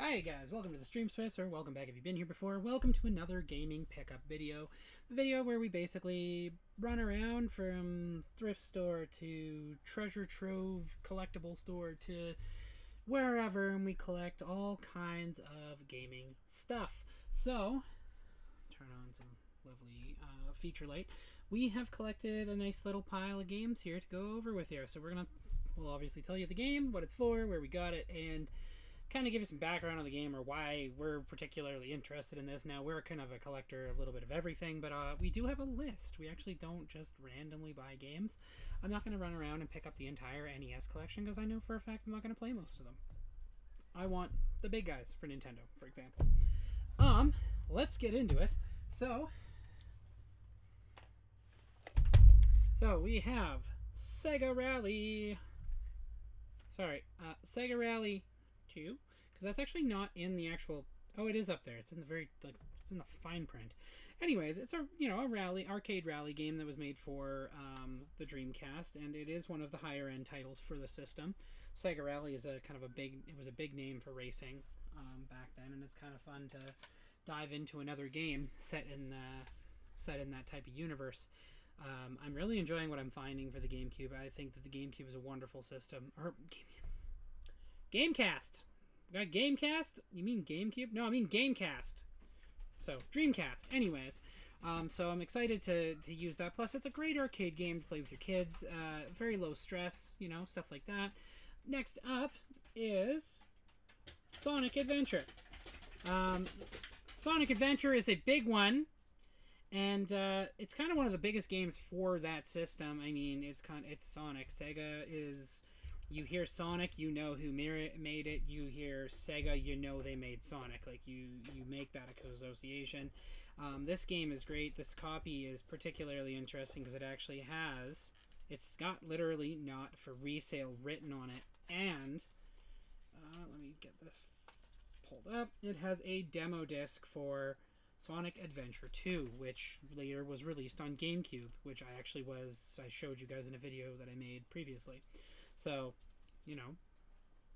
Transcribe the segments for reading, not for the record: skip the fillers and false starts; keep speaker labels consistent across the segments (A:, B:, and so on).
A: Hi guys, welcome to the Stream Space, or welcome back if you've been here before. Welcome to another gaming pickup video. The video where we basically run around from thrift store to treasure trove collectible store to wherever, and we collect all kinds of gaming stuff. So, turn on some lovely feature light. We have collected a nice little pile of games here to go over with you. So we'll obviously tell you the game, what it's for, where we got it, and kind of give you some background on the game or why we're particularly interested in this. Now, we're kind of a collector, a little bit of everything, but we do have a list. We actually don't just randomly buy games. I'm not going to run around and pick up the entire NES collection because I know for a fact I'm not going to play most of them. I want the big guys for Nintendo, for example. Let's get into it. So we have Sega Rally. Sega Rally 2, because that's actually not in the actual. Oh, it is up there. It's in the it's in the fine print. Anyways, it's a arcade rally game that was made for the Dreamcast, and it is one of the higher end titles for the system. Sega Rally is it was a big name for racing back then, and it's kind of fun to dive into another game set in that type of universe. I'm really enjoying what I'm finding for the GameCube. I think that the GameCube is a wonderful system. Gamecast. We got Gamecast? You mean GameCube? No, I mean Gamecast. So, Dreamcast. Anyways, so I'm excited to use that. Plus, it's a great arcade game to play with your kids. Very low stress, stuff like that. Next up is Sonic Adventure. Sonic Adventure is a big one. And it's kind of one of the biggest games for that system. I mean, it's Sonic. Sega is. You hear Sonic, you know who made it. You hear Sega, you know they made Sonic. Like you make that association. This game is great. This copy is particularly interesting because it actually has. It's got literally "not for resale" written on it, and let me get this pulled up. It has a demo disc for Sonic Adventure 2, which later was released on GameCube, which I showed you guys in a video that I made previously. So,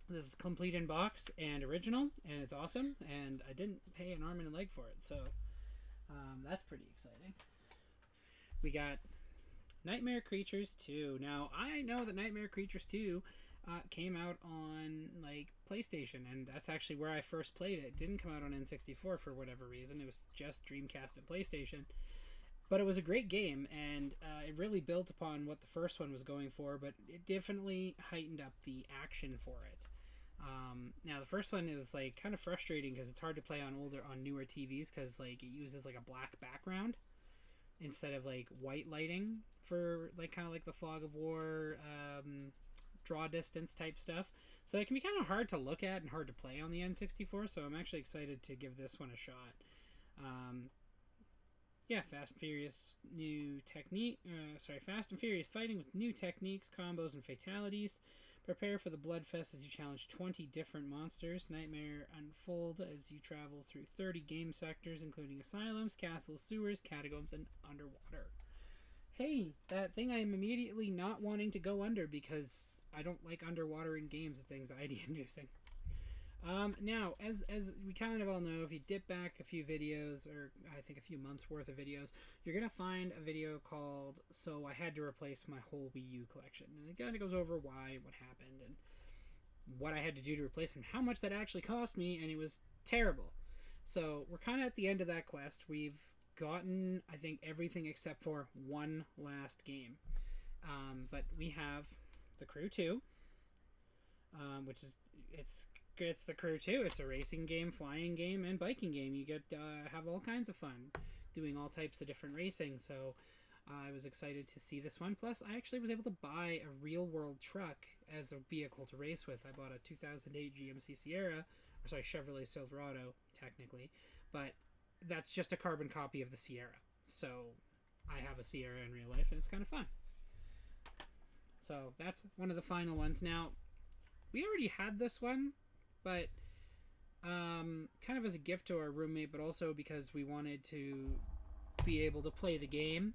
A: this is complete in box and original, and it's awesome, and I didn't pay an arm and a leg for it, so that's pretty exciting. We got Nightmare Creatures 2. Now, I know that Nightmare Creatures 2 came out on PlayStation, and that's actually where I first played it. It didn't come out on N64 for whatever reason. It was just Dreamcast and PlayStation. But it was a great game, and it really built upon what the first one was going for, but it definitely heightened up the action for it. Now, the first one is kind of frustrating because it's hard to play on newer TVs because it uses a black background instead of white lighting for kind of the Fog of War draw distance type stuff. So it can be kind of hard to look at and hard to play on the N64, so I'm actually excited to give this one a shot. Fast and Furious Fast and Furious fighting with new techniques, combos, and fatalities. Prepare for the bloodfest as you challenge 20 different monsters. Nightmare unfold as you travel through 30 game sectors, including asylums, castles, sewers, catacombs, and underwater. Hey, that thing I'm immediately not wanting to go under because I don't like underwater in games. It's anxiety-inducing. Now, as we kind of all know, if you dip back a few videos, or I think a few months worth of videos, you're going to find a video called "So I Had to Replace My Whole Wii U Collection." And it kind of goes over why, what happened, and what I had to do to replace them, how much that actually cost me, and it was terrible. So we're kind of at the end of that quest. We've gotten, I think, everything except for one last game. But we have The Crew 2, which is, it's The Crew 2. It's a racing game, flying game, and biking game. You get have all kinds of fun doing all types of different racing. So I was excited to see this one. Plus, I actually was able to buy a real-world truck as a vehicle to race with. I bought a 2008 GMC Sierra, Chevrolet Silverado, technically, but that's just a carbon copy of the Sierra. So I have a Sierra in real life, and it's kind of fun. So that's one of the final ones. Now, we already had this one, but kind of as a gift to our roommate, but also because we wanted to be able to play the game.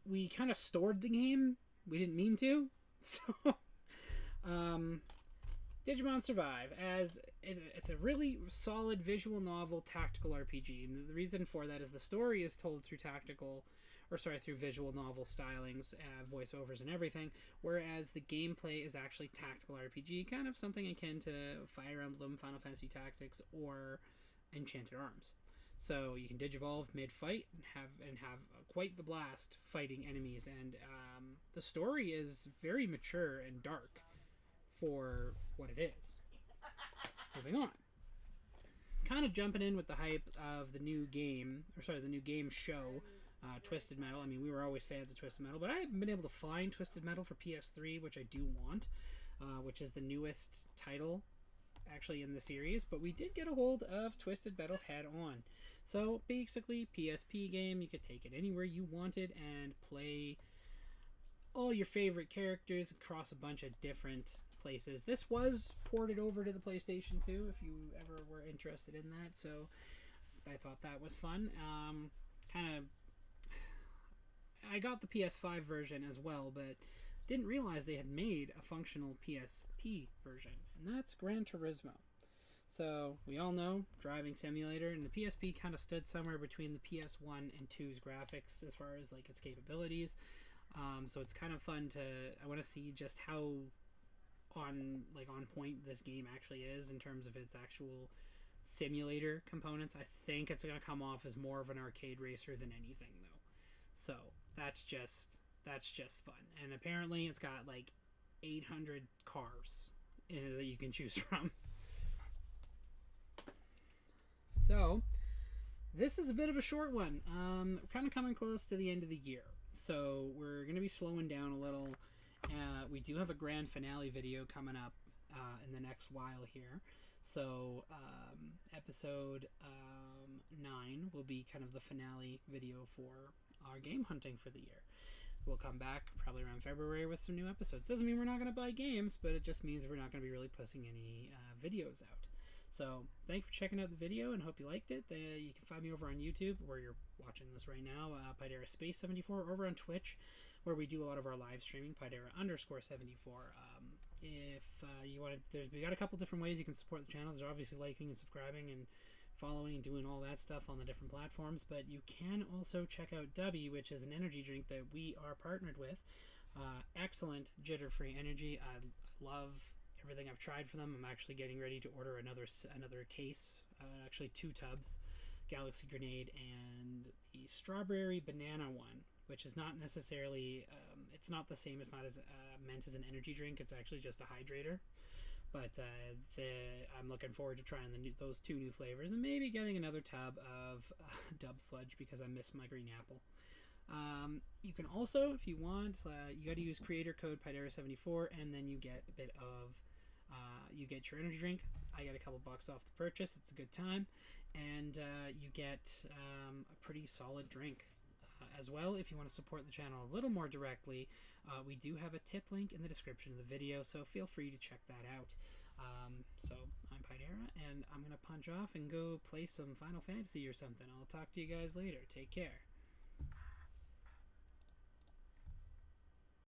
A: We kind of stored the game. We didn't mean to. So Digimon Survive, as it's a really solid visual novel tactical RPG, and the reason for that is the story is told through through visual novel stylings, voiceovers, and everything, whereas the gameplay is actually tactical RPG, kind of something akin to Fire Emblem, Final Fantasy Tactics, or Enchanted Arms. So you can digivolve mid-fight and have quite the blast fighting enemies, and the story is very mature and dark for what it is. Moving on. Kind of jumping in with the hype of the new game show, Twisted Metal. I mean, we were always fans of Twisted Metal, but I haven't been able to find Twisted Metal for PS3, which I do want, which is the newest title actually in the series. But we did get a hold of Twisted Metal Head On. So basically, PSP game, you could take it anywhere you wanted and play all your favorite characters across a bunch of different places. This was ported over to the PlayStation 2 if you ever were interested in that, so I thought that was fun. I got the PS5 version as well, but didn't realize they had made a functional PSP version, and that's Gran Turismo. So we all know driving simulator, and the PSP kind of stood somewhere between the PS1 and 2's graphics as far as like its capabilities. So it's kind of fun I want to see just how on point this game actually is in terms of its actual simulator components. I think it's going to come off as more of an arcade racer than anything, though. So that's just fun. And apparently it's got like 800 cars that you can choose from. So this is a bit of a short one. We're kind of coming close to the end of the year, so we're going to be slowing down a little. We do have a grand finale video coming up in the next while here. So episode 9 will be kind of the finale video for our game hunting for the year. We'll come back probably around February with some new episodes. Doesn't mean we're not going to buy games, but it just means we're not going to be really pushing any videos out. So thanks for checking out the video, and hope you liked it. You can find me over on YouTube, where you're watching this right now, Pydera Space 74, over on Twitch, where we do a lot of our live streaming, Pydera_74. If you want to, we got a couple different ways you can support the channel. There's obviously liking and subscribing and following and doing all that stuff on the different platforms, but you can also check out Dubby, which is an energy drink that we are partnered with. Excellent jitter-free energy. I love everything I've tried for them. I'm actually getting ready to order another case, actually 2 tubs, Galaxy Grenade and the Strawberry Banana one, which is not necessarily, it's not the same, it's not as meant as an energy drink, it's actually just a hydrator. But I'm looking forward to trying those 2 new flavors, and maybe getting another tub of Dub Sludge because I miss my green apple. You can also, if you want, you got to use creator code Pydera74, and then you get a bit of you get your energy drink. I get a couple bucks off the purchase. It's a good time, and you get a pretty solid drink as well. If you want to support the channel a little more directly, we do have a tip link in the description of the video, so feel free to check that out. So I'm Pydera, and I'm gonna punch off and go play some Final Fantasy or something. I'll talk to you guys later. Take care.